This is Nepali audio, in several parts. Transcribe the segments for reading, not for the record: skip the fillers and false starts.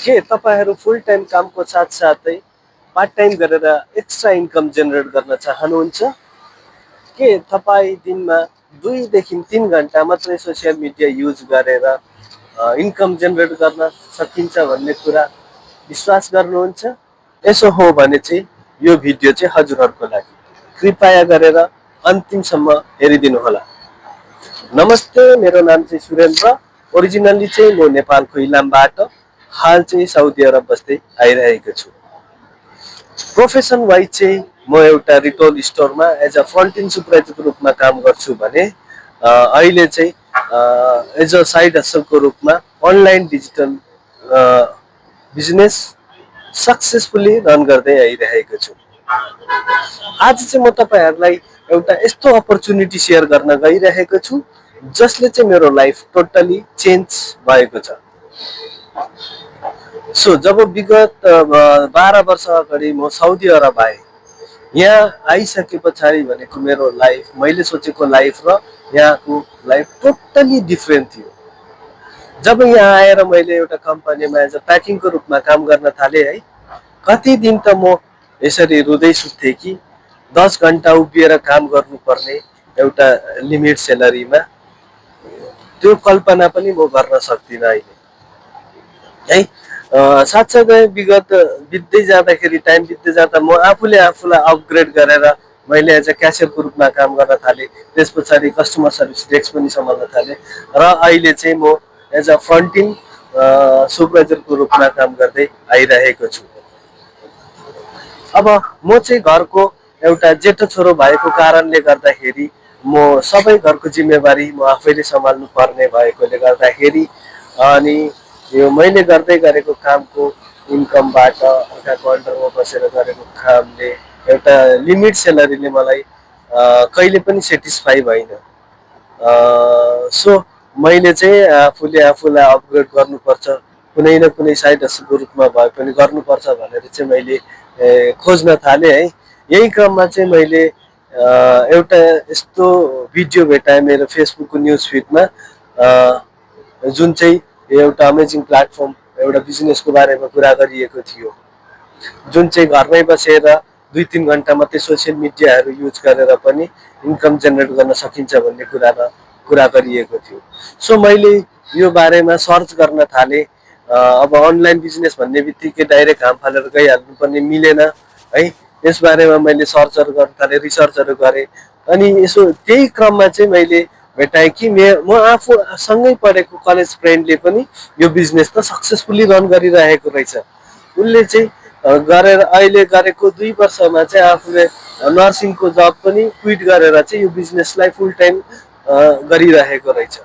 के तपाईहरू फुल टाइम कामको साथसाथै पार्ट टाइम गरेर एक्स्ट्रा इन्कम जेनेरेट गर्न चाहनुहुन्छ? के तपाईँ दिनमा 2 देखि 3 घन्टा मात्रै सोसियल मिडिया युज गरेर इन्कम जेनेरेट गर्न सकिन्छ भन्ने कुरा विश्वास गर्नुहुन्छ? यसो हो भने चाहिँ यो भिडियो चाहिँ हजुरहरूको लागि। कृपया गरेर अन्तिमसम्म हेरिदिनुहोला। नमस्ते, मेरो नाम चाहिँ सुरेन्द्र। ओरिजिनल्ली चाहिँ म नेपालको इलामबाट हाल चाहिँ साउदी अरब बस्दै आइरहेको छु। प्रोफेसन वाइज चाहिँ म एउटा रिटेल स्टोरमा एज अ फ्रन्टिङ सुपरभाइजरको रूपमा काम गर्छु भने अहिले चाहिँ एज अ साइड हसलको रूपमा online digital business successfully run गर्दै आइरहेको छु। आज चाहिँ म तपाईँहरूलाई एउटा यस्तो अपर्च्युनिटी सेयर गर्न गइरहेको छु जसले चाहिँ मेरो लाइफ टोटली चेन्ज भएको छ। सो जब विगत 12 वर्ष अगाडि म साउदी अरब आएँ, यहाँ आइसके पछाडि भनेको मेरो लाइफ, मैले सोचेको लाइफ र यहाँको लाइफ टोटली डिफ्रेन्ट थियो। जब यहाँ आएर मैले एउटा कम्पनीमा एज अ प्याकिङको रूपमा काम गर्न थालेँ है, कति दिन त म यसरी रुँदै सुत्थेँ कि 10 घन्टा उभिएर काम गर्नुपर्ने एउटा लिमिट सेलरीमा, त्यो कल्पना पनि म गर्न सक्दिनँ अहिले है। साथसाथै विगत बित्दै जाँदाखेरि, टाइम बित्दै जाँदा म आफूलाई अपग्रेड गरेर मैले एज अ क्यासियरको रूपमा काम गर्न थालेँ। त्यस पछाडि कस्टमर सर्भिस डेस्क पनि सम्हाल्न थालेँ र अहिले चाहिँ म एज अ फ्रन्टिङ सुपरभाइजरको रूपमा काम गर्दै आइरहेको छु। अब म चाहिँ घरको एउटा जेठो छोरो भएको कारणले गर्दाखेरि म सबै घरको जिम्मेवारी म आफैले सम्हाल्नु पर्ने भएकोले गर्दाखेरि अनि यो मैले गर्दै गरेको कामको इन्कमबाट अर्काको अन्डरमा बसेर गरेको कामले एउटा लिमिट सेलरीले मलाई कहिले पनि सेटिस्फाई भएन। सो मैले चाहिँ आफूलाई अपग्रेड गर्नुपर्छ, कुनै न कुनै साइड हसलको रूपमा भए पनि गर्नुपर्छ भनेर चाहिँ मैले खोज्न थालेँ है। यही क्रममा चाहिँ मैले एउटा यस्तो भिडियो भेटाएँ मेरो फेसबुकको न्युज फिडमा, जुन चाहिँ एउटा अमेजिङ प्लेटफर्म, एउटा बिजनेसको बारेमा कुरा गरिएको थियो, जुन चाहिँ घरमै बसेर 2-3 घन्टा मात्रै सोसियल मिडियाहरू युज गरेर पनि इन्कम जेनेरेट गर्न सकिन्छ भन्ने कुरा गरिएको थियो। सो मैले यो बारेमा सर्च गर्न थालेँ। अब अनलाइन बिजनेस भन्ने बित्तिकै डाइरेक्ट घाम फालेर गइहाल्नु पर्ने मिलेन है। यस बारेमा मैले सर्चहरू गर्न थालेँ, रिसर्चहरू गरेँ। अनि यसो त्यही क्रममा चाहिँ मैले भेटाएँ कि म आफू सँगै पढेको कलेज फ्रेन्डले पनि यो बिजनेस त सक्सेसफुल्ली रन गरिरहेको रहेछ। उनले चाहिँ गरेर अहिले गरेको 2 वर्षमा चाहिँ आफूले नर्सिङको जब पनि क्विट गरेर चाहिँ यो बिजनेसलाई फुल टाइम गरिरहेको रहेछ।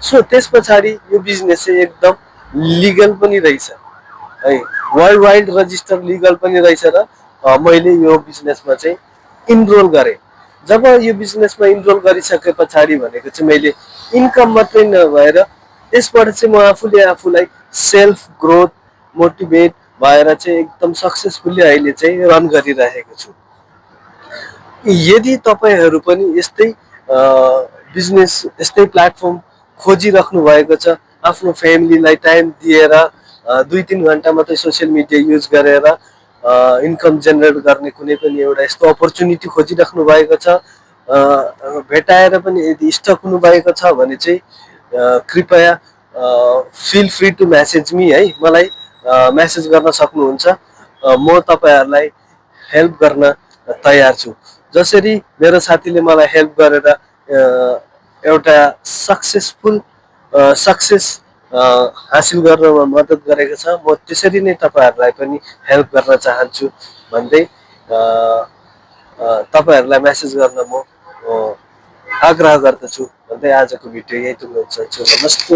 सो त्यस पछाडि यो बिजनेस चाहिँ एकदम लिगल पनि रहेछ है, वर्ल्ड वाइड रजिस्टर लिगल पनि रहेछ र मैले यो बिजनेसमा चाहिँ इनरोल गरेँ। जब यो बिजनेसमा इनरोल गरिसके पछाडि भनेको चाहिँ मैले इन्कम मात्रै नभएर त्यसबाट चाहिँ म आफूलाई सेल्फ ग्रोथ मोटिभेट भएर चाहिँ एकदम सक्सेसफुल्ली अहिले चाहिँ रन गरिरहेको छु। यदि तपाईँहरू पनि यस्तै बिजनेस, यस्तै प्लेटफर्म खोजिराख्नु भएको छ, आफ्नो फ्यामिलीलाई टाइम दिएर 2-3 घन्टा मात्रै सोसियल मिडिया युज गरेर इन्कम जेनेरेट गर्ने कुनै पनि एउटा यस्तो अपर्च्युनिटी खोजिराख्नु भएको छ, भेटाएर पनि यदि स्टक हुनुभएको छ भने चाहिँ कृपया feel free to message me है, मलाई म्यासेज गर्न सक्नुहुन्छ। म तपाईँहरूलाई हेल्प गर्न तयार छु। जसरी मेरो साथीले मलाई हेल्प गरेर एउटा सक्सेसफुल सक्सेस हासिल गर्नमा मद्दत गरेको छ, म त्यसरी नै तपाईँहरूलाई पनि हेल्प गर्न चाहन्छु भन्दै तपाईँहरूलाई म्यासेज गर्न म आग्रह गर्दछु भन्दै आजको भिडियो यही टुङ्ग्याउन चाहन्छु। नमस्ते।